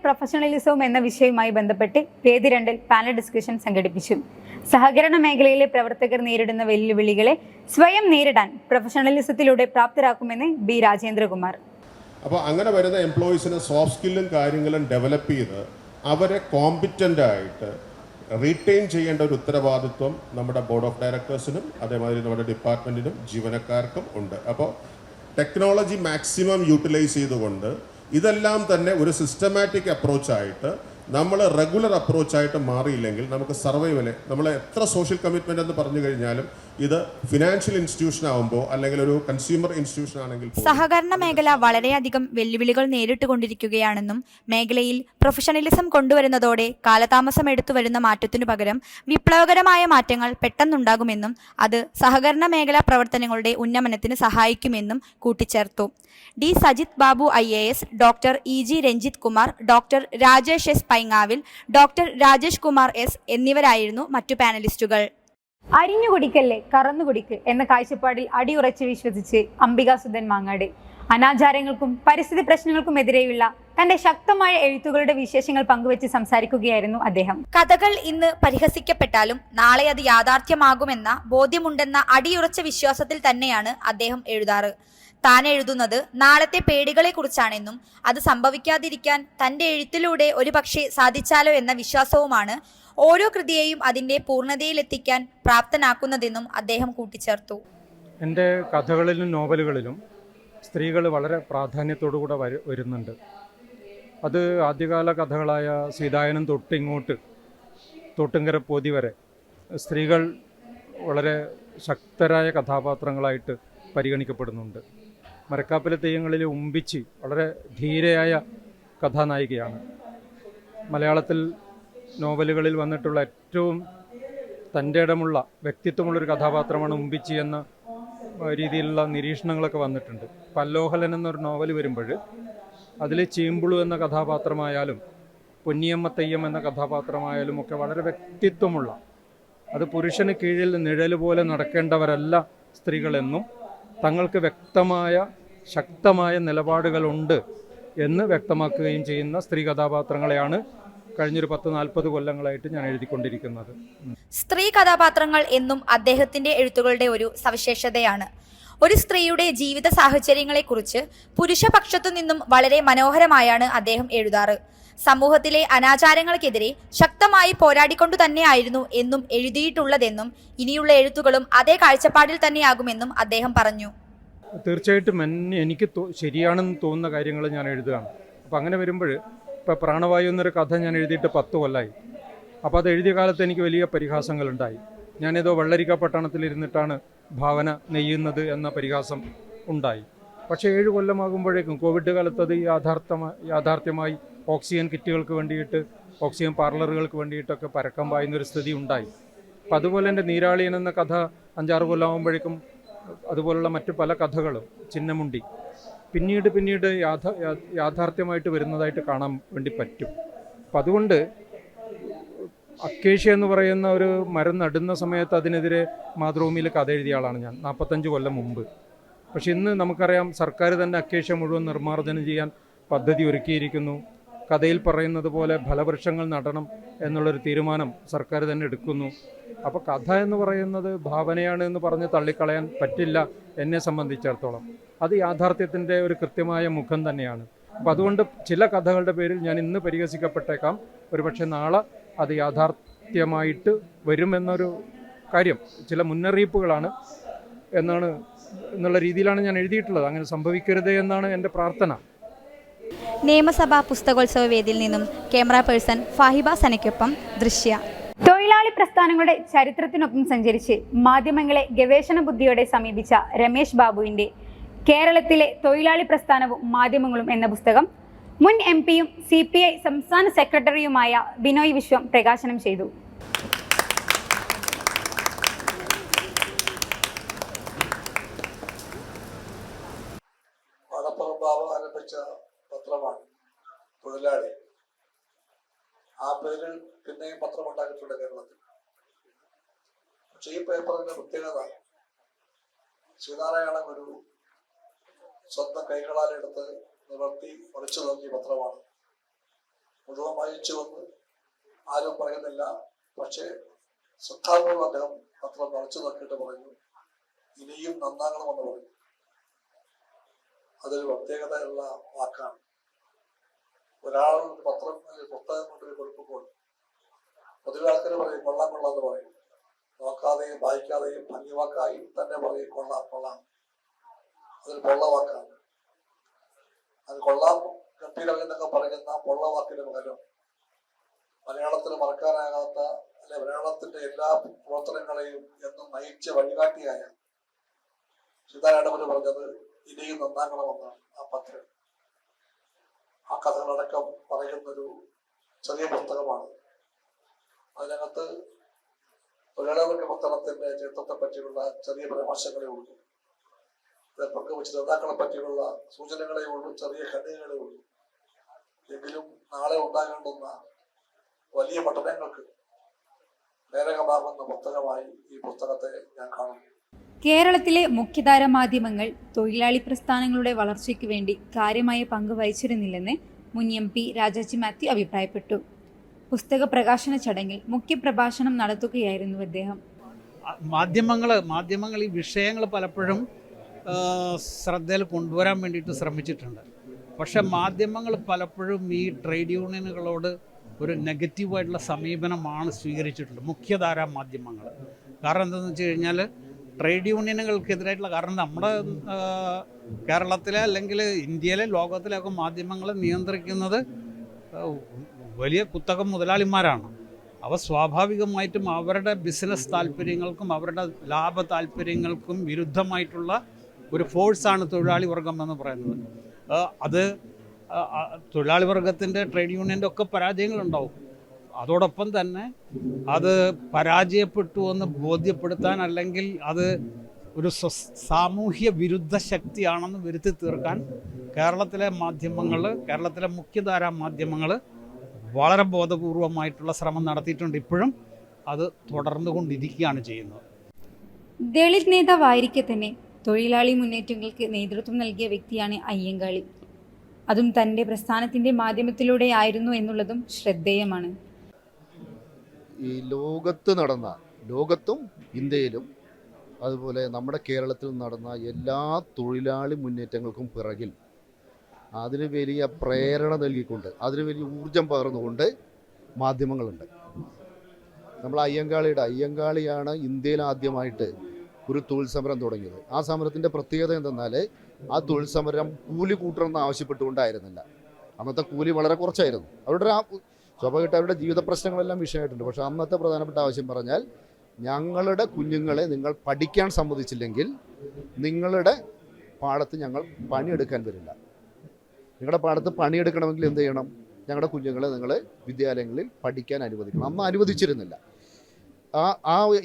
പ്രൊഫഷണലിസവും എന്ന വിഷയവുമായി ബന്ധപ്പെട്ട് വേദി 2 പാനൽ ഡിസ്കഷൻ സംഘടിപ്പിച്ചു. സഹകരണ മേഖലയിലെ പ്രവർത്തകർ നേരിടുന്ന വെല്ലുവിളികളെ സ്വയം നേരിടാൻ പ്രൊഫഷണലിസത്തിലൂടെ പ്രാപ്തരാക്കുമെന്ന് ബി രാജേന്ദ്രകുമാർ. അപ്പോൾ അങ്ങനെ വരുന്ന എംപ്ലോയീസിന് സോഫ്റ്റ് സ്കില്ലും കാര്യങ്ങളും ഡെവലപ്പ് ചെയ്ത് അവരെ കോമ്പിറ്റൻ്റ് ആയിട്ട് റീറ്റെയിൻ ചെയ്യേണ്ട ഒരു ഉത്തരവാദിത്വം നമ്മുടെ ബോർഡ് ഓഫ് ഡയറക്ടേഴ്സിനും അതേമാതിരി നമ്മുടെ ഡിപ്പാർട്ട്മെൻറ്റിനും ജീവനക്കാർക്കും ഉണ്ട്. അപ്പോൾ ടെക്നോളജി മാക്സിമം യൂട്ടിലൈസ് ചെയ്തുകൊണ്ട് ഇതെല്ലാം തന്നെ ഒരു സിസ്റ്റമാറ്റിക് അപ്രോച്ചായിട്ട് നമ്മൾ റെഗുലർ അപ്രോച്ചായിട്ട് മാറിയില്ലെങ്കിൽ നമുക്ക് സർവൈവല് നമ്മൾ എത്ര സോഷ്യൽ കമ്മിറ്റ്മെൻ്റ് എന്ന് പറഞ്ഞു കഴിഞ്ഞാലും ഇത് ഫിനാൻഷ്യൽ ഇൻസ്റ്റിറ്റ്യൂഷൻ ആകുമ്പോൾ അല്ലെങ്കിൽ ഒരു കൺസ്യൂമർ ഇൻസ്റ്റിറ്റ്യൂഷൻ ആണെങ്കിൽ സഹകരണ മേഖല വളരെയധികം വെല്ലുവിളികൾ നേരിട്ടുകൊണ്ടിരിക്കുകയാണെന്നും മേഖലയിൽ പ്രൊഫഷണലിസം കൊണ്ടുവരുന്നതോടെ കാലതാമസം എടുത്തു വരുന്ന മാറ്റത്തിനു പകരം വിപ്ലവകരമായ മാറ്റങ്ങൾ പെട്ടെന്നുണ്ടാകുമെന്നും അത് സഹകരണ മേഖലാ പ്രവർത്തനങ്ങളുടെ ഉന്നമനത്തിന് സഹായിക്കുമെന്നും കൂട്ടിച്ചേർത്തു. D Sajith Babu IAS, doctor EG Ranjith Kumar, doctor Rajesh S Paingavil, doctor Rajesh Kumar S എന്നിവരായിരുന്നു മറ്റു പാനലിസ്റ്റുകൾ. അരിഞ്ഞുകുടിക്കല്ലേ കറന്നുകുടിക്ക് എന്ന കാഴ്ചപ്പാടിൽ അടിയുറച്ച് വിശ്വസിച്ച് അംബികാസുധൻ മാങ്ങാട് അനാചാരങ്ങൾക്കും പരിസ്ഥിതി പ്രശ്നങ്ങൾക്കുമെതിരെയുള്ള തന്റെ ശക്തമായ എഴുത്തുകളുടെ വിശേഷങ്ങൾ പങ്കുവെച്ച് സംസാരിക്കുകയായിരുന്നു അദ്ദേഹം. കഥകൾ ഇന്ന് പരിഹസിക്കപ്പെട്ടാലും നാളെ അത് യാഥാർത്ഥ്യമാകുമെന്ന ബോധ്യമുണ്ടെന്ന അടിയുറച്ച വിശ്വാസത്തിൽ തന്നെയാണ് അദ്ദേഹം എഴുതാറ്. താൻ എഴുതുന്നത് നാളത്തെ പേടികളെ കുറിച്ചാണെന്നും അത് സംഭവിക്കാതിരിക്കാൻ തന്റെ എഴുത്തിലൂടെ ഒരു പക്ഷേ സാധിച്ചാലോ എന്ന വിശ്വാസവുമാണ് ഓരോ കൃതിയെയും അതിൻ്റെ പൂർണ്ണതയിലെത്തിക്കാൻ പ്രാപ്തനാക്കുന്നതെന്നും അദ്ദേഹം കൂട്ടിച്ചേർത്തു. എൻ്റെ കഥകളിലും നോവലുകളിലും സ്ത്രീകൾ വളരെ പ്രാധാന്യത്തോടുകൂടെ വരുന്നുണ്ട്. അത് ആദ്യകാല കഥകളായ സീതായനം തൊട്ടിങ്ങോട്ട് തോട്ടുങ്കര പോതി വരെ സ്ത്രീകൾ വളരെ ശക്തരായ കഥാപാത്രങ്ങളായിട്ട് പരിഗണിക്കപ്പെടുന്നുണ്ട്. മരക്കാപ്പിലെ തെയ്യങ്ങളിലെ ഉമ്പിച്ചി വളരെ ധീരയായ കഥാനായികയാണ്. മലയാളത്തിൽ നോവലുകളിൽ വന്നിട്ടുള്ള ഏറ്റവും തൻ്റെ ഇടമുള്ള വ്യക്തിത്വമുള്ളൊരു കഥാപാത്രമാണ് ഉമ്പിച്ചി എന്ന രീതിയിലുള്ള നിരീക്ഷണങ്ങളൊക്കെ വന്നിട്ടുണ്ട്. പല്ലോഹലൻ എന്നൊരു നോവൽ വരുമ്പോൾ അതിൽ ചീമ്പുളു എന്ന കഥാപാത്രമായാലും പൊന്നിയമ്മ തെയ്യം എന്ന കഥാപാത്രമായാലും ഒക്കെ വളരെ വ്യക്തിത്വമുള്ള, അത് പുരുഷന് കീഴിൽ നിഴൽ പോലെ നടക്കേണ്ടവരല്ല സ്ത്രീകളെന്നും തങ്ങൾക്ക് വ്യക്തമായ ശക്തമായ നിലപാടുകളുണ്ട് എന്ന് വ്യക്തമാക്കുകയും ചെയ്യുന്ന സ്ത്രീ കഥാപാത്രങ്ങളെയാണ് കഴിഞ്ഞൊരു 10-40 കൊല്ലങ്ങളായിട്ട് ഞാൻ എഴുതിക്കൊണ്ടിരിക്കുന്നത്. സ്ത്രീ കഥാപാത്രങ്ങൾ എന്നും അദ്ദേഹത്തിന്റെ എഴുത്തുകളുടെ ഒരു സവിശേഷതയാണ്. ഒരു സ്ത്രീയുടെ ജീവിത സാഹചര്യങ്ങളെക്കുറിച്ച് പുരുഷപക്ഷത്തു നിന്നും വളരെ മനോഹരമായാണ് അദ്ദേഹം എഴുതാറ്. സമൂഹത്തിലെ അനാചാരങ്ങൾക്കെതിരെ ശക്തമായി പോരാടിക്കൊണ്ടു തന്നെയായിരുന്നു എന്നും എഴുതിയിട്ടുള്ളതെന്നും ഇനിയുള്ള എഴുത്തുകളും അതേ കാഴ്ചപ്പാടിൽ തന്നെയാകുമെന്നും അദ്ദേഹം പറഞ്ഞു. തീർച്ചയായിട്ടും എനിക്ക് ശരിയാണെന്ന് തോന്നുന്ന കാര്യങ്ങൾ ഞാൻ എഴുതുകയാണ്. അപ്പം അങ്ങനെ വരുമ്പോൾ ഇപ്പോൾ പ്രാണവായു എന്നൊരു കഥ ഞാൻ എഴുതിയിട്ട് 10 കൊല്ലമായി. അപ്പോൾ അത് എഴുതിയ കാലത്ത് എനിക്ക് വലിയ പരിഹാസങ്ങളുണ്ടായി. ഞാനേതോ വെള്ളരിക്ക പട്ടണത്തിലിരുന്നിട്ടാണ് ഭാവന നെയ്യുന്നത് എന്ന പരിഹാസം ഉണ്ടായി. പക്ഷേ 7 കൊല്ലമാകുമ്പോഴേക്കും കോവിഡ് കാലത്ത് അത് യാഥാർത്ഥ്യമായി ഓക്സിജൻ കിറ്റുകൾക്ക് വേണ്ടിയിട്ട്, ഓക്സിജൻ പാർലറുകൾക്ക് വേണ്ടിയിട്ടൊക്കെ പരക്കം പായുന്നൊരു സ്ഥിതി ഉണ്ടായി. അപ്പം അതുപോലെ എൻ്റെ നീരാളിയൻ എന്ന കഥ 5-6 കൊല്ലമാകുമ്പോഴേക്കും അതുപോലുള്ള മറ്റു പല കഥകളും, ചിന്നമുണ്ടി, പിന്നീട് യാഥാർത്ഥ്യമായിട്ട് വരുന്നതായിട്ട് കാണാൻ വേണ്ടി പറ്റും. അപ്പം അതുകൊണ്ട് അക്കേഷ്യ എന്ന് പറയുന്ന ഒരു മരം നടുന്ന സമയത്ത് അതിനെതിരെ മാതൃഭൂമിയിൽ കഥ എഴുതിയ ആളാണ് ഞാൻ 45 കൊല്ലം മുമ്പ്. പക്ഷെ ഇന്ന് നമുക്കറിയാം സർക്കാർ തന്നെ അക്കേഷ്യ മുഴുവൻ നിർമ്മാർജ്ജനം ചെയ്യാൻ പദ്ധതി ഒരുക്കിയിരിക്കുന്നു. കഥയിൽ പറയുന്നത് പോലെ ഫലവൃക്ഷങ്ങൾ നടണം എന്നുള്ളൊരു തീരുമാനം സർക്കാർ തന്നെ എടുക്കുന്നു. അപ്പോൾ കഥ എന്ന് പറയുന്നത് ഭാവനയാണ് എന്ന് പറഞ്ഞ് തള്ളിക്കളയാൻ പറ്റില്ല എന്നെ സംബന്ധിച്ചിടത്തോളം. അത് യാഥാർത്ഥ്യത്തിൻ്റെ ഒരു കൃത്യമായ മുഖം തന്നെയാണ്. അപ്പോൾ അതുകൊണ്ട് ചില കഥകളുടെ പേരിൽ ഞാൻ ഇന്ന് പരിഹസിക്കപ്പെട്ടേക്കാം, ഒരുപക്ഷെ നാളെ അത് യാഥാർത്ഥ്യമായിട്ട് വരുമെന്നൊരു കാര്യം, ചില മുന്നറിയിപ്പുകളാണ് എന്നുള്ള രീതിയിലാണ് ഞാൻ എഴുതിയിട്ടുള്ളത്. അങ്ങനെ സംഭവിക്കരുത് എന്നാണ് എൻ്റെ പ്രാർത്ഥന. നിയമസഭാ പുസ്തകോത്സവ വേദിയിൽ നിന്നും ക്യാമറ പേഴ്സൺ ഫാഹിബ സനയ്ക്കൊപ്പം ദൃശ്യ. തൊഴിലാളി പ്രസ്ഥാനങ്ങളുടെ ചരിത്രത്തിനൊപ്പം സഞ്ചരിച്ച് മാധ്യമങ്ങളെ ഗവേഷണ ബുദ്ധിയോടെ സമീപിച്ച രമേശ് ബാബുവിന്റെ കേരളത്തിലെ തൊഴിലാളി പ്രസ്ഥാനവും മാധ്യമങ്ങളും എന്ന പുസ്തകം മുൻ MP-യും CPI സംസ്ഥാന സെക്രട്ടറിയുമായ ബിനോയ് വിശ്വം പ്രകാശനം ചെയ്തു. പത്രമാണ് തൊഴിലാളി. ആ പേരിൽ പിന്നെയും പത്രമുണ്ടാക്കിയിട്ടുണ്ട് കേരളത്തിൽ. പക്ഷെ ഈ പേപ്പറിന്റെ പ്രത്യേകത, ശ്രീനാരായണ ഗുരു സ്വന്തം കൈകളാലെടുത്ത് നിവർത്തി മറിച്ചു നോക്കിയ പത്രമാണ്. മുഴുവൻ വായിച്ചുവെന്ന് ആരും പറയുന്നില്ല. പക്ഷേ ശ്രദ്ധാപൂർവ്വം അദ്ദേഹം പത്രം മറച്ചു നോക്കിയിട്ട് പറഞ്ഞു, ഇനിയും നന്നാകണമെന്ന് പറഞ്ഞു. അതൊരു പ്രത്യേകതയുള്ള വാക്കാണ്. ഒരാൾ പത്രം പുസ്തകം കൊണ്ടുപോയി കൊടുക്കുമ്പോൾ പൊതുവെ ആൾക്കാർ പറയും കൊള്ളാം കൊള്ളാം എന്ന് പറയും. നോക്കാതെയും വായിക്കാതെയും ഭംഗിവാക്കായും തന്നെ പറയും കൊള്ളാം കൊള്ളാം. അതൊരു പൊള്ളവാക്കാണ്. അത് കൊള്ളാം ഗംഭീരം എന്നൊക്കെ പറയുന്ന പൊള്ളവാക്കിന് പകരം മലയാളത്തിൽ മറക്കാനാകാത്ത അല്ലെ മലയാളത്തിന്റെ എല്ലാ പ്രവർത്തനങ്ങളെയും എന്നും നയിച്ച വഴികാട്ടിയായ സീതാരാമന് പറഞ്ഞത് ഇനിയും നന്നാകണമെന്നാണ് ആ പത്രം. ആ കഥകളടക്കം പറയുന്നൊരു ചെറിയ പുസ്തകമാണ്. അതിനകത്ത് തൊഴിലാളികളുടെ പുസ്തകത്തിന്റെ ചരിത്രത്തെ പറ്റിയുള്ള ചെറിയ പരാമർശങ്ങളേ ഉള്ളൂ. പങ്കുവച്ച നേതാക്കളെ പറ്റിയുള്ള സൂചനകളേ ഉള്ളൂ, ചെറിയ ഖണ്ഡികകളേ ഉള്ളൂ. എങ്കിലും നാളെ ഉണ്ടാകേണ്ടുന്ന വലിയ പഠനങ്ങൾക്ക് പ്രേരകമാകുന്ന പുസ്തകമായി ഈ പുസ്തകത്തെ ഞാൻ കാണുന്നു. കേരളത്തിലെ മുഖ്യധാര മാധ്യമങ്ങൾ തൊഴിലാളി പ്രസ്ഥാനങ്ങളുടെ വളർച്ചയ്ക്ക് വേണ്ടി കാര്യമായ പങ്ക് വഹിച്ചിരുന്നില്ലെന്ന് മുൻ MP രാജാജി മാത്യു അഭിപ്രായപ്പെട്ടു. പുസ്തക പ്രകാശന ചടങ്ങിൽ മുഖ്യപ്രഭാഷണം നടത്തുകയായിരുന്നു അദ്ദേഹം. മാധ്യമങ്ങൾ ഈ വിഷയങ്ങൾ പലപ്പോഴും ശ്രദ്ധയിൽ കൊണ്ടുവരാൻ വേണ്ടിയിട്ട് ശ്രമിച്ചിട്ടുണ്ട്. പക്ഷേ മാധ്യമങ്ങൾ പലപ്പോഴും ഈ ട്രേഡ് യൂണിയനുകളോട് ഒരു നെഗറ്റീവായിട്ടുള്ള സമീപനമാണ് സ്വീകരിച്ചിട്ടുള്ളത്, മുഖ്യധാരാ മാധ്യമങ്ങൾ. കാരണം എന്താണെന്ന് വെച്ച് കഴിഞ്ഞാൽ ട്രേഡ് യൂണിയനുകൾക്കെതിരായിട്ടുള്ള, കാരണം നമ്മുടെ കേരളത്തിലെ അല്ലെങ്കിൽ ഇന്ത്യയിലെ ലോകത്തിലെയൊക്കെ മാധ്യമങ്ങളെ നിയന്ത്രിക്കുന്നത് വലിയ കുത്തകം മുതലാളിമാരാണ്. അവ സ്വാഭാവികമായിട്ടും അവരുടെ ബിസിനസ് താല്പര്യങ്ങൾക്കും അവരുടെ ലാഭ താല്പര്യങ്ങൾക്കും വിരുദ്ധമായിട്ടുള്ള ഒരു ഫോഴ്സാണ് തൊഴിലാളി വർഗം എന്ന് പറയുന്നത്. അത് തൊഴിലാളി വർഗത്തിൻ്റെ ട്രേഡ് യൂണിയൻ്റെ ഒക്കെ പരാജയങ്ങളുണ്ടാവും. അതോടൊപ്പം തന്നെ അത് പരാജയപ്പെട്ടു എന്ന് ബോധ്യപ്പെടുത്താൻ, അല്ലെങ്കിൽ അത് ഒരു സാമൂഹ്യ വിരുദ്ധ ശക്തിയാണെന്ന് വരുത്തി തീർക്കാൻ കേരളത്തിലെ മാധ്യമങ്ങൾ, കേരളത്തിലെ മുഖ്യധാരാ മാധ്യമങ്ങൾ വളരെ ബോധപൂർവമായിട്ടുള്ള ശ്രമം നടത്തിയിട്ടുണ്ട്. ഇപ്പോഴും അത് തുടർന്നുകൊണ്ടിരിക്കുകയാണ് ചെയ്യുന്നത്. ദളിത് നേതാവായിരിക്കെ തന്നെ തൊഴിലാളി മുന്നേറ്റങ്ങൾക്ക് നേതൃത്വം നൽകിയ വ്യക്തിയാണ് അയ്യങ്കാളി. അതും തൻ്റെ പ്രസ്ഥാനത്തിൻ്റെ മാധ്യമത്തിലൂടെ ആയിരുന്നു എന്നുള്ളതും ശ്രദ്ധേയമാണ്. ഈ ലോകത്തും ഇന്ത്യയിലും അതുപോലെ നമ്മുടെ കേരളത്തിൽ നടന്ന എല്ലാ തൊഴിലാളി മുന്നേറ്റങ്ങൾക്കും പിറകിൽ അതിന് വലിയ പ്രേരണ നൽകിക്കൊണ്ട്, അതിന് വലിയ ഊർജം പകർന്നുകൊണ്ട് മാധ്യമങ്ങളുണ്ട്. നമ്മൾ അയ്യങ്കാളിയാണ് ഇന്ത്യയിൽ ആദ്യമായിട്ട് ഒരു തൊഴിൽ സമരം തുടങ്ങിയത്. ആ സമരത്തിൻ്റെ പ്രത്യേകത എന്തെന്നാൽ ആ തൊഴിൽ സമരം കൂലി കൂട്ടണമെന്ന് ആവശ്യപ്പെട്ടുകൊണ്ടായിരുന്നില്ല. അന്നത്തെ കൂലി വളരെ കുറച്ചായിരുന്നു. സ്വാഭാവികമായിട്ട് അവരുടെ ജീവിത പ്രശ്നങ്ങളെല്ലാം വിഷയമായിട്ടുണ്ട്. പക്ഷേ അന്നത്തെ പ്രധാനപ്പെട്ട ആവശ്യം പറഞ്ഞാൽ, ഞങ്ങളുടെ കുഞ്ഞുങ്ങളെ നിങ്ങൾ പഠിക്കാൻ സമ്മതിച്ചില്ലെങ്കിൽ നിങ്ങളുടെ പാടത്ത് ഞങ്ങൾ പണിയെടുക്കാൻ വരില്ല. നിങ്ങളുടെ പാടത്ത് പണിയെടുക്കണമെങ്കിൽ എന്ത് ചെയ്യണം? ഞങ്ങളുടെ കുഞ്ഞുങ്ങളെ നിങ്ങൾ വിദ്യാലയങ്ങളിൽ പഠിക്കാൻ അനുവദിക്കണം. അന്ന് അനുവദിച്ചിരുന്നില്ല.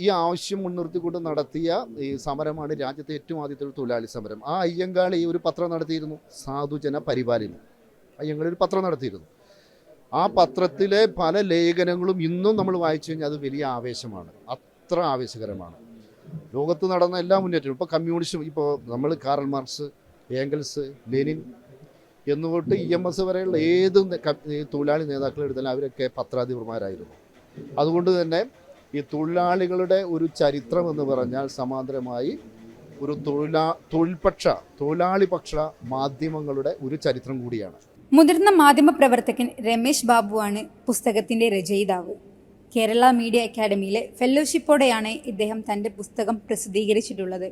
ഈ ആവശ്യം മുൻനിർത്തിക്കൊണ്ട് നടത്തിയ ഈ സമരമാണ് രാജ്യത്തെ ഏറ്റവും ആദ്യത്തെ ഒരു തൊഴിലാളി സമരം. ആ അയ്യങ്കാളി ഒരു പത്രം നടത്തിയിരുന്നു, സാധുജന പരിപാലിനി. അയ്യങ്കാളി ഒരു പത്രം നടത്തിയിരുന്നു. ആ പത്രത്തിലെ പല ലേഖനങ്ങളും ഇന്നും നമ്മൾ വായിച്ചു കഴിഞ്ഞാൽ അത് വലിയ ആവേശമാണ്, അത്ര ആവേശകരമാണ്. ലോകത്ത് നടന്ന എല്ലാ മുന്നേറ്റവും, ഇപ്പോൾ കമ്മ്യൂണിസ്റ്റും, ഇപ്പോൾ നമ്മൾ കാറൽ മാർക്സ്, ഏംഗൽസ്, ലെനിൻ എന്നുതൊട്ട് EMS വരെയുള്ള ഏത് തൊഴിലാളി നേതാക്കളെ എടുത്താലും അവരൊക്കെ പത്രാധിപന്മാരായിരുന്നു. അതുകൊണ്ട് തന്നെ ഈ തൊഴിലാളികളുടെ ഒരു ചരിത്രം എന്ന് പറഞ്ഞാൽ സമാന്തരമായി ഒരു തൊഴിലാളിപക്ഷ മാധ്യമങ്ങളുടെ ഒരു ചരിത്രം കൂടിയാണ്. മുതിർന്ന മാധ്യമപ്രവർത്തകൻ രമേശ് ബാബുവാണ് പുസ്തകത്തിൻ്റെ രചയിതാവ്. കേരള മീഡിയ അക്കാദമിയിലെ ഫെലോഷിപ്പോടെയാണ് ഇദ്ദേഹം തൻ്റെ പുസ്തകം പ്രസിദ്ധീകരിച്ചിട്ടുള്ളത്.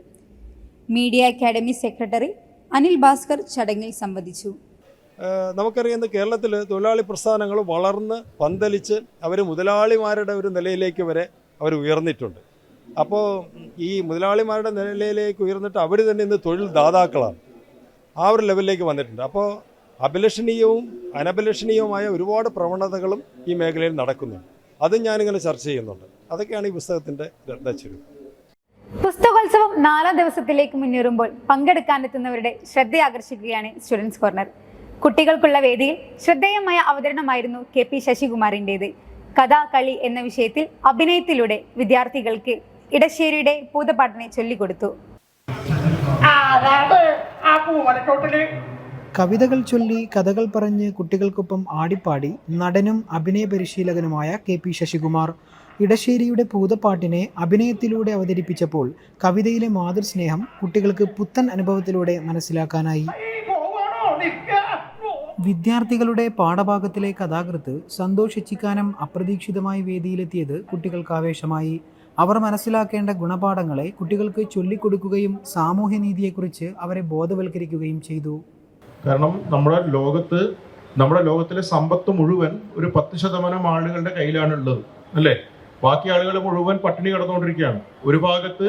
Media academy secretary Anil Bhaskar ചടങ്ങിൽ സംവദിച്ചു. നമുക്കറിയാം, കേരളത്തിൽ തൊഴിലാളി പ്രസ്ഥാനങ്ങൾ വളർന്ന് പന്തലിച്ച് അവർ മുതലാളിമാരുടെ ഒരു നിലയിലേക്ക് വരെ അവർ ഉയർന്നിട്ടുണ്ട്. അപ്പോൾ ഈ മുതലാളിമാരുടെ നിലയിലേക്ക് ഉയർന്നിട്ട് അവർ തന്നെ ഇന്ന് തൊഴിൽ ദാതാക്കളാണ്. ആ ഒരു ലെവലിലേക്ക് വന്നിട്ടുണ്ട്. അപ്പോൾ അഭിലഷണീയവും അനഭിലഷണീയവുമായ ഒരുപാട് പ്രവണതകളും ഈ മേഖലയിൽ നടക്കുന്നുണ്ട്. അതും ഞാനിങ്ങനെ ചർച്ച ചെയ്യുന്നുണ്ട്. അതൊക്കെയാണ് ഈ പുസ്തകത്തിൻ്റെ രത്നച്ചുരുൾ. പുസ്തകോത്സവം 4 ദിവസത്തിലേക്ക് മുന്നേറുമ്പോൾ പങ്കെടുക്കാനെത്തുന്നവരുടെ ശ്രദ്ധയാകർഷിക്കുകയാണ് സ്റ്റുഡൻസ് കോർണർ. കുട്ടികൾക്കുള്ള വേദിയിൽ ശ്രദ്ധേയമായ അവതരണമായിരുന്നു KP ശശികുമാറിൻ്റേത്. കഥ കളി എന്ന വിഷയത്തിൽ അഭിനയത്തിലൂടെ വിദ്യാർത്ഥികൾക്ക് ഇടശ്ശേരിയുടെ പൂതപ്പാട്ടിനെ ചൊല്ലിക്കൊടുത്തു. അതായത് ആ പൂമരത്തോട്ടില് കവിതകൾ ചൊല്ലി കഥകൾ പറഞ്ഞ് കുട്ടികൾക്കൊപ്പം ആടിപ്പാടി നടനും അഭിനയ പരിശീലകനുമായ KP ശശികുമാർ ഇടശ്ശേരിയുടെ ഭൂതപ്പാട്ടിനെ അഭിനയത്തിലൂടെ അവതരിപ്പിച്ചപ്പോൾ കവിതയിലെ മാതൃസ്നേഹം കുട്ടികൾക്ക് പുത്തൻ അനുഭവത്തിലൂടെ മനസ്സിലാക്കാനായി. വിദ്യാർത്ഥികളുടെ പാഠഭാഗത്തിലെ കഥാകൃത്ത് സന്തോഷ് ചിക്കാനം അപ്രതീക്ഷിതമായി വേദിയിലെത്തിയത് കുട്ടികൾക്ക് ആവേശമായി. അവർ മനസ്സിലാക്കേണ്ട ഗുണപാഠങ്ങളെ കുട്ടികൾക്ക് ചൊല്ലിക്കൊടുക്കുകയും സാമൂഹ്യനീതിയെക്കുറിച്ച് അവരെ ബോധവൽക്കരിക്കുകയും ചെയ്തു. കാരണം നമ്മുടെ ലോകത്തിലെ സമ്പത്ത് മുഴുവൻ ഒരു 10% ആളുകളുടെ കയ്യിലാണുള്ളത്, അല്ലേ? ബാക്കി ആളുകൾ മുഴുവൻ പട്ടിണി കിടന്നുകൊണ്ടിരിക്കുകയാണ്. ഒരു ഭാഗത്ത്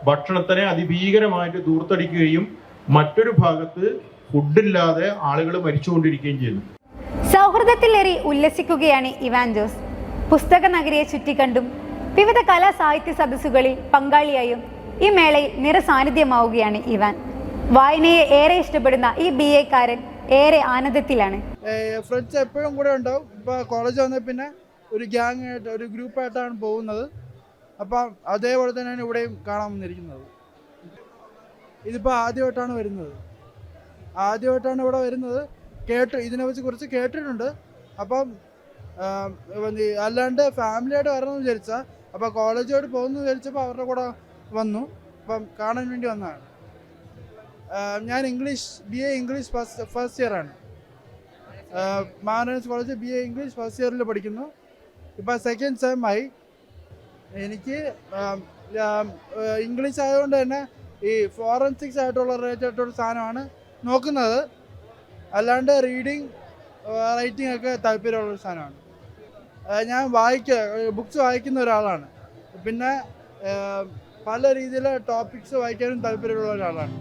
ഭക്ഷണത്തിനെ അതിഭീകരമായിട്ട് ദൂർത്തടിക്കുകയും മറ്റൊരു ഭാഗത്ത് ഫുഡില്ലാതെ ആളുകൾ മരിച്ചുകൊണ്ടിരിക്കുകയും ചെയ്യുന്നു. സൗഹൃദത്തിലേറി ഉല്ലസിക്കുകയാണ് ഇവാൻ ജോസ്. പുസ്തക നഗരിയെ ചുറ്റിക്കണ്ടും വിവിധ കലാ സാഹിത്യ സദസ്സുകളിൽ പങ്കാളിയായും ഈ മേളയിൽ നിറസാന്നിധ്യമാവുകയാണ് ഇവാൻ. വായനയെ ഏറെ ഇഷ്ടപ്പെടുന്ന ഈ BA-കാരൻ ഏറെ ആനന്ദത്തിലാണ്. ഫ്രണ്ട്സ് എപ്പോഴും കൂടെ ഉണ്ടാവും. ഇപ്പോൾ കോളേജ് വന്ന പിന്നെ ഒരു ഗ്യാങ് ആയിട്ട് ഒരു ഗ്രൂപ്പായിട്ടാണ് പോകുന്നത്. അപ്പം അതേപോലെ തന്നെയാണ് ഇവിടെയും കാണാൻ വന്നിരിക്കുന്നത്. ഇതിപ്പോൾ ആദ്യമായിട്ടാണ് ഇവിടെ വരുന്നത്. ഇതിനെക്കുറിച്ച് കുറച്ച് കേട്ടിട്ടുണ്ട്. അപ്പം അല്ലാണ്ട് ഫാമിലിയായിട്ട് വരണമെന്ന് വിചാരിച്ചാൽ, അപ്പോൾ കോളേജായിട്ട് പോകുന്നു വിചാരിച്ചപ്പോൾ അവരുടെ കൂടെ വന്നു. അപ്പം കാണാൻ വേണ്ടി വന്നതാണ്. ഞാൻ BA ഇംഗ്ലീഷ് ഫസ്റ്റ് ഇയറാണ്. മാനേഴ്സ് കോളേജ് BA ഇംഗ്ലീഷ് ഫസ്റ്റ് ഇയറിൽ പഠിക്കുന്നു. ഇപ്പോൾ സെക്കൻഡ് സെം ആയി. എനിക്ക് ഇംഗ്ലീഷ് ആയതുകൊണ്ട് തന്നെ ഈ ഫോറൻസിക്സ് ആയിട്ടുള്ള റിലേറ്റഡ് ആയിട്ടുള്ള സാധനമാണ് നോക്കുന്നത്. അല്ലാണ്ട് റീഡിങ് റൈറ്റിംഗ് ഒക്കെ താല്പര്യമുള്ളൊരു സാധനമാണ്. ഞാൻ ബുക്സ് വായിക്കുന്ന ഒരാളാണ്. പിന്നെ പല രീതിയിലെ ടോപ്പിക്സ് വായിക്കാനും താല്പര്യമുള്ള ഒരാളാണ്.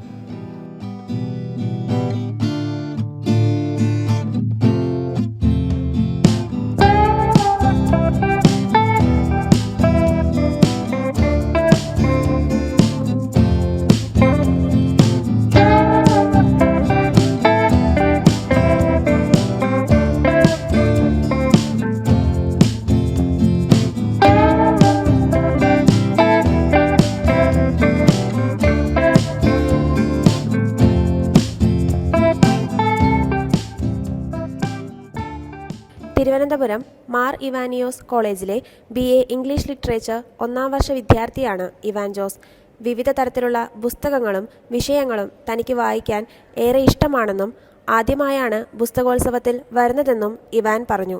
തിരുവനന്തപുരം മാർ ഇവാനിയോസ് കോളേജിലെ BA ഇംഗ്ലീഷ് ലിറ്ററേച്ചർ 1ാം വർഷ വിദ്യാർത്ഥിയാണ് ഇവാൻ ജോസ്. വിവിധ തരത്തിലുള്ള പുസ്തകങ്ങളും വിഷയങ്ങളും തനിക്ക് വായിക്കാൻ ഏറെ ഇഷ്ടമാണെന്നും ആദ്യമായാണ് പുസ്തകോത്സവത്തിൽ വരുന്നതെന്നും ഇവാൻ പറഞ്ഞു.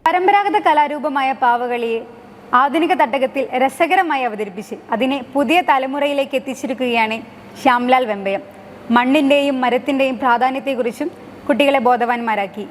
പരമ്പരാഗത കലാരൂപമായ പാവകളിയെ ആധുനിക തട്ടകത്തിൽ രസകരമായി അവതരിപ്പിച്ച് അതിനെ പുതിയ തലമുറയിലേക്ക് എത്തിച്ചിരിക്കുകയാണ് ശ്യാംലാൽ വെമ്പയം. മണ്ണിൻ്റെയും മരത്തിൻ്റെയും പ്രാധാന്യത്തെക്കുറിച്ചും കുട്ടികളെ ബോധവാന്മാരാക്കി.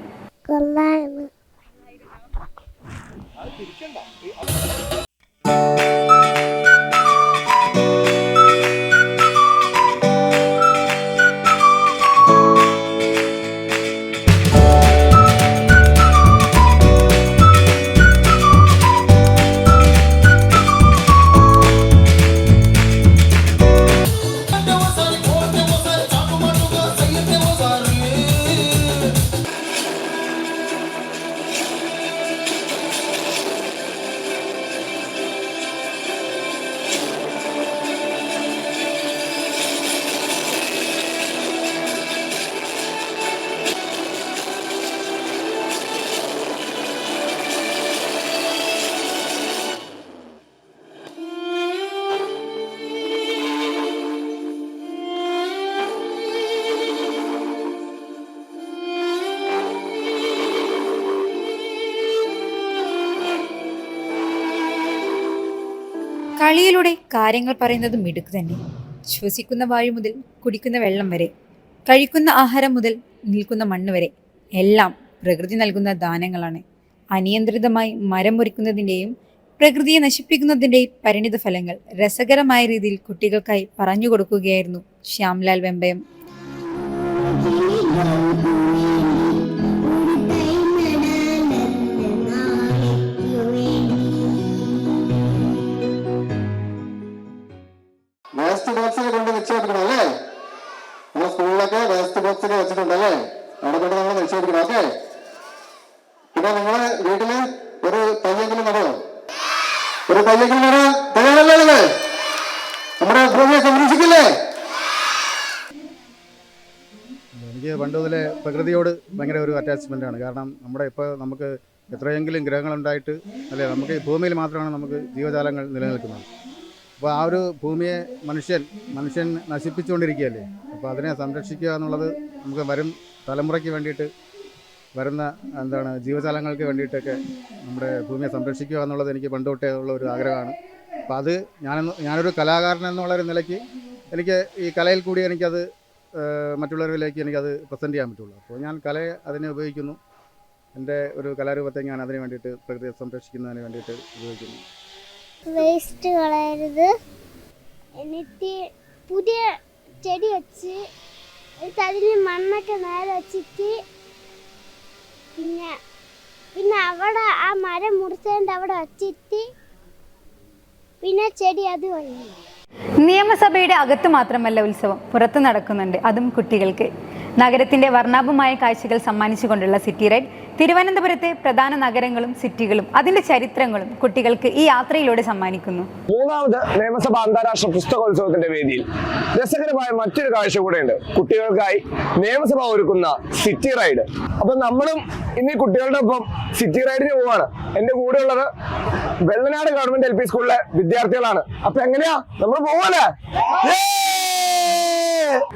കളിയിലൂടെ കാര്യങ്ങൾ പറയുന്നത് മിടുക്ക് തന്നെ. ശ്വസിക്കുന്ന വായു മുതൽ കുടിക്കുന്ന വെള്ളം വരെ, കഴിക്കുന്ന ആഹാരം മുതൽ നിൽക്കുന്ന മണ്ണ് വരെ എല്ലാം പ്രകൃതി നൽകുന്ന ദാനങ്ങളാണ്. അനിയന്ത്രിതമായി മരം മുറിക്കുന്നതിൻ്റെയും പ്രകൃതിയെ നശിപ്പിക്കുന്നതിൻ്റെയും പരിണിത ഫലങ്ങൾ രസകരമായ രീതിയിൽ കുട്ടികൾക്കായി പറഞ്ഞു കൊടുക്കുകയായിരുന്നു ശ്യാംലാൽ വെമ്പയം. വേസ്റ്റ് ബോക്സിൽ കൊണ്ട് നിക്ഷേപിക്കണം അല്ലേ? നമ്മുടെ സ്കൂളിലൊക്കെ വേസ്റ്റ് ബോക്സിൽ വെച്ചിട്ടുണ്ടല്ലേ? അവിടെ കൊണ്ട് നമ്മൾ നിക്ഷേപിക്കണം. ഓക്കെ. പിന്നെ നിങ്ങളെ വീട്ടില് ഒരു തയ്യെങ്കിലും നടോ? ഒരു തയ്യെങ്കിലും നടാൻ തയ്യാറല്ലേ നിങ്ങൾ? നമ്മുടെ ഭൂമിയെ സംരക്ഷിക്കില്ലേ? എനിക്ക് പണ്ട് മുതലേ പ്രകൃതിയോട് ഭയങ്കര ഒരു അറ്റാച്ച്മെൻ്റാണ്. കാരണം ഇപ്പോൾ നമുക്ക് എത്രയെങ്കിലും ഗ്രഹങ്ങളുണ്ടായിട്ട് അല്ലേ, നമുക്ക് ഈ ഭൂമിയിൽ മാത്രമാണ് നമുക്ക് ജീവജാലങ്ങൾ നിലനിൽക്കുന്നത്. അപ്പോൾ ആ ഒരു ഭൂമിയെ മനുഷ്യൻ നശിപ്പിച്ചുകൊണ്ടിരിക്കുകയല്ലേ. അപ്പോൾ അതിനെ സംരക്ഷിക്കുക എന്നുള്ളത് നമുക്ക് വരും തലമുറയ്ക്ക് വേണ്ടിയിട്ട്, വരുന്ന ജീവജാലങ്ങൾക്ക് വേണ്ടിയിട്ടൊക്കെ നമ്മുടെ ഭൂമിയെ സംരക്ഷിക്കുക എന്നുള്ളത് എനിക്ക് പണ്ട് തൊട്ടേ ഉള്ള ഒരു ആഗ്രഹമാണ്. അപ്പോൾ അത് ഞാനൊരു കലാകാരൻ എന്നുള്ളൊരു നിലയ്ക്ക് എനിക്ക് ഈ കലയിൽ കൂടി എനിക്കത് മറ്റുള്ളവരിലേക്ക് എനിക്കത് പ്രസൻറ്റ് ചെയ്യാൻ പറ്റുള്ളൂ. അപ്പോൾ ഞാൻ കലയെ അതിനെ ഉപയോഗിക്കുന്നു. എൻ്റെ ഒരു കലാരൂപത്തെ ഞാൻ അതിന് വേണ്ടിയിട്ട് പ്രകൃതിയെ സംരക്ഷിക്കുന്നതിന് വേണ്ടിയിട്ട് ഉപയോഗിക്കുന്നു. വേസ്റ്റ് കളയരുത്, എന്നിട്ട് പുതിയ ചെടി വെച്ച് അതിൽ മണ്ണൊക്കെ നേരെ വെച്ചിട്ട് പിന്നെ അവിടെ ആ മരം മുറിച്ചതിൻ്റെ അവിടെ വച്ചിട്ട് പിന്നെ ചെടി അത് വഴി. നിയമസഭയുടെ അകത്ത് മാത്രമല്ല ഉത്സവം, പുറത്ത് നടക്കുന്നുണ്ട്, അതും കുട്ടികൾക്ക്. നഗരത്തിന്റെ വർണ്ണാഭമായ കാഴ്ചകൾ സമ്മാനിച്ചുകൊണ്ടുള്ള സിറ്റി റൈഡ് തിരുവനന്തപുരത്തെ പ്രധാന നഗരങ്ങളും സിറ്റികളും അതിന്റെ ചരിത്രങ്ങളും കുട്ടികൾക്ക് ഈ യാത്രയിലൂടെ സമ്മാനിക്കുന്നു. മൂന്നാമത് നിയമസഭ അന്താരാഷ്ട്ര പുസ്തകോത്സവത്തിന്റെ വേദിയിൽ രസകരമായ മറ്റൊരു കാഴ്ച കൂടെയുണ്ട്. കുട്ടികൾക്കായി നിയമസഭ ഒരുക്കുന്ന സിറ്റി റൈഡ്. അപ്പൊ നമ്മളും ഇന്ന് ഈ കുട്ടികളുടെ ഒപ്പം സിറ്റി റൈഡിന് പോവാണ്. എന്റെ കൂടെ ഉള്ളത് വെള്ളനാട് ഗവൺമെന്റ് LP സ്കൂളിലെ വിദ്യാർത്ഥികളാണ്. അപ്പൊ എങ്ങനെയാ നമ്മൾ പോവല്ലേ?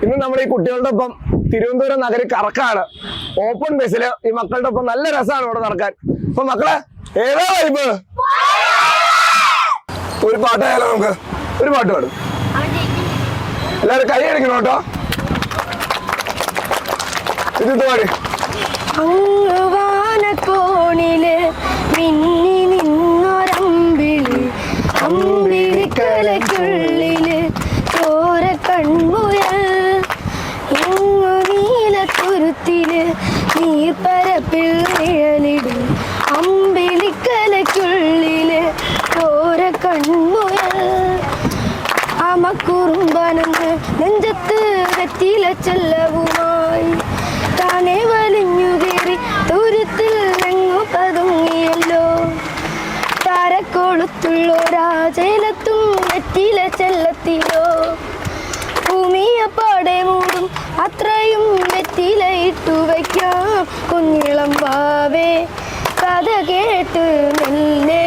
ഇന്ന് നമ്മൾ ഈ കുട്ടികളുടെ ഒപ്പം തിരുവനന്തപുരം നഗരി കറക്കാണ്. ഓപ്പൺ ബസ്സിൽ ഈ മക്കളുടെ ഒപ്പം നല്ല രസമാണ് ഇവിടെ നടക്കാൻ. അപ്പൊ മക്കളെ ഏതാ വൈബ്? ഒരു പാട്ടായാലോ? നമുക്ക് ഒരു പാട്ട് പാടും. എല്ലാരും കൈ അടിക്കണം കേട്ടോ. ഇത് പാടി. അങ്ങുവാനക്കോണില് മിന്നി നിന്നൊരമ്പിളി, അമ്പിളിക്കലയ്ക്കുള്ളില് ചോര കൺമുയൽ, ഇങ്ങു നീലത്തുരുത്തില് നീർപ്പരപ്പിൽ നിഴലിടും, അമ്പിളിക്കലയ്ക്കുള്ളില് ചോര കൺമുയൽ. അമക്കുറുമ്പനന്ന് നെഞ്ചത്ത് വെറ്റില ചെല്ലവുമായി താനെ വലിഞ്ഞു കയറി തുരുത്തിൽ എങ്ങു പതുങ്ങിയല്ലോ. താരക്കൊളുത്തുള്ളൊരാചേലത്തും വെറ്റില ചെല്ലത്തിലോ. ഭൂമിയപ്പാടെ മൂടും അത്രയും വെറ്റില ഇട്ടു വയ്ക്കാം. കുഞ്ഞിളം വാവേ കഥ കേട്ട് മെല്ലെ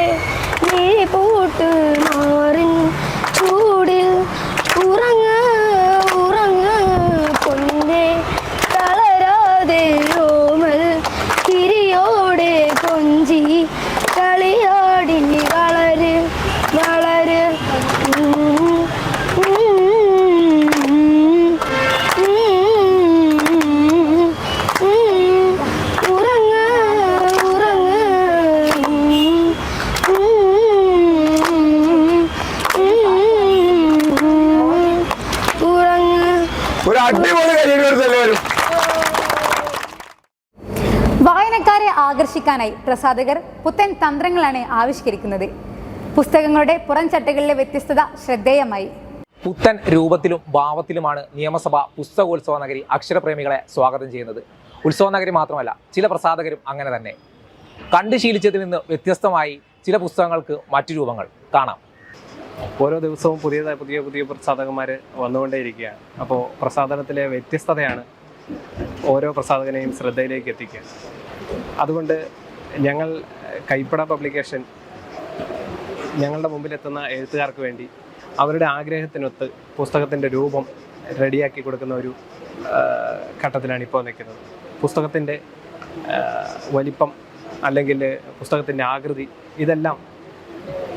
നീ പൂട്ട് മാറിൻ ചൂടിൽ ഉറങ്ങ ഉറങ്ങ പൊന്നെ, തളരാതെ ഓമൽ തിരിയോടെ കൊഞ്ചി കളിയാടി വളര് വളര്. ഉറങ്ങ ഉറങ്ങ. ഒരു അടിപൊളി കരിയർ വരും. വായനക്കാരെ ആകർഷിക്കാനായി പ്രസാധകർ പുത്തൻ തന്ത്രങ്ങളാണ് ആവിഷ്കരിക്കുന്നത്. പുസ്തകങ്ങളുടെ പുറംചട്ടകളിലെ വ്യത്യസ്തത ശ്രദ്ധേയമായി. പുത്തൻ രൂപത്തിലും ഭാവത്തിലുമാണ് നിയമസഭ പുസ്തകോത്സവ നഗരി അക്ഷരപ്രേമികളെ സ്വാഗതം ചെയ്യുന്നത്. ഉത്സവ നഗരി മാത്രമല്ല, ചില പ്രസാധകരും അങ്ങനെ തന്നെ. കണ്ടു ശീലിച്ചതിൽ നിന്ന് വ്യത്യസ്തമായി ചില പുസ്തകങ്ങൾക്ക് മറ്റു രൂപങ്ങൾ കാണാം. ഓരോ ദിവസവും പുതിയ പ്രസാധകന്മാർ വന്നുകൊണ്ടേയിരിക്കുകയാണ്. അപ്പോൾ പ്രസാധനത്തിലെ വ്യത്യസ്തതയാണ് ഓരോ പ്രസാധകനെയും ശ്രദ്ധയിലേക്ക് എത്തിക്കുക. അതുകൊണ്ട് ഞങ്ങൾ കൈപ്പട പബ്ലിക്കേഷൻ ഞങ്ങളുടെ മുമ്പിലെത്തുന്ന എഴുത്തുകാർക്ക് വേണ്ടി അവരുടെ ആഗ്രഹത്തിനൊത്ത് പുസ്തകത്തിൻ്റെ രൂപം റെഡിയാക്കി കൊടുക്കുന്ന ഒരു ഘട്ടത്തിലാണ് ഇപ്പോൾ നിൽക്കുന്നത്. പുസ്തകത്തിൻ്റെ വലിപ്പം അല്ലെങ്കിൽ പുസ്തകത്തിൻ്റെ ആകൃതി ഇതെല്ലാം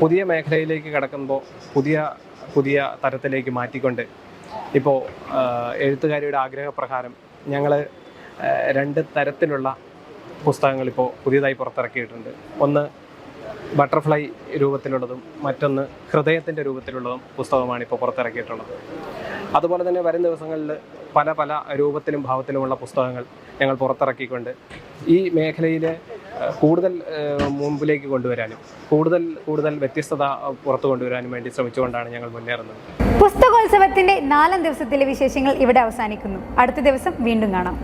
പുതിയ മേഖലയിലേക്ക് കടക്കുമ്പോൾ പുതിയ തരത്തിലേക്ക് മാറ്റിക്കൊണ്ട് ഇപ്പോൾ എഴുത്തുകാരിയുടെ ആഗ്രഹപ്രകാരം ഞങ്ങൾ 2 തരത്തിലുള്ള പുസ്തകങ്ങൾ ഇപ്പോൾ പുതിയതായി പുറത്തിറക്കിയിട്ടുണ്ട്. ഒന്ന് ബട്ടർഫ്ലൈ രൂപത്തിലുള്ളതും മറ്റൊന്ന് ഹൃദയത്തിൻ്റെ രൂപത്തിലുള്ളതും പുസ്തകമാണ് ഇപ്പോൾ പുറത്തിറക്കിയിട്ടുള്ളത്. അതുപോലെ തന്നെ വരും ദിവസങ്ങളിൽ പല രൂപത്തിലും ഭാവത്തിലുമുള്ള പുസ്തകങ്ങൾ ഞങ്ങൾ പുറത്തിറക്കിക്കൊണ്ട് ഈ മേഖലയിലെ കൂടുതൽ മുമ്പിലേക്ക് കൊണ്ടുവരാനും കൂടുതൽ വ്യത്യസ്തത പുറത്തു കൊണ്ടുവരാനും വേണ്ടി ശ്രമിച്ചുകൊണ്ടാണ് ഞങ്ങൾ മുന്നേറുന്നത്. പുസ്തകോത്സവത്തിന്റെ 4 ദിവസത്തിലെ വിശേഷങ്ങൾ ഇവിടെ അവസാനിക്കുന്നു. അടുത്ത ദിവസം വീണ്ടും കാണാം.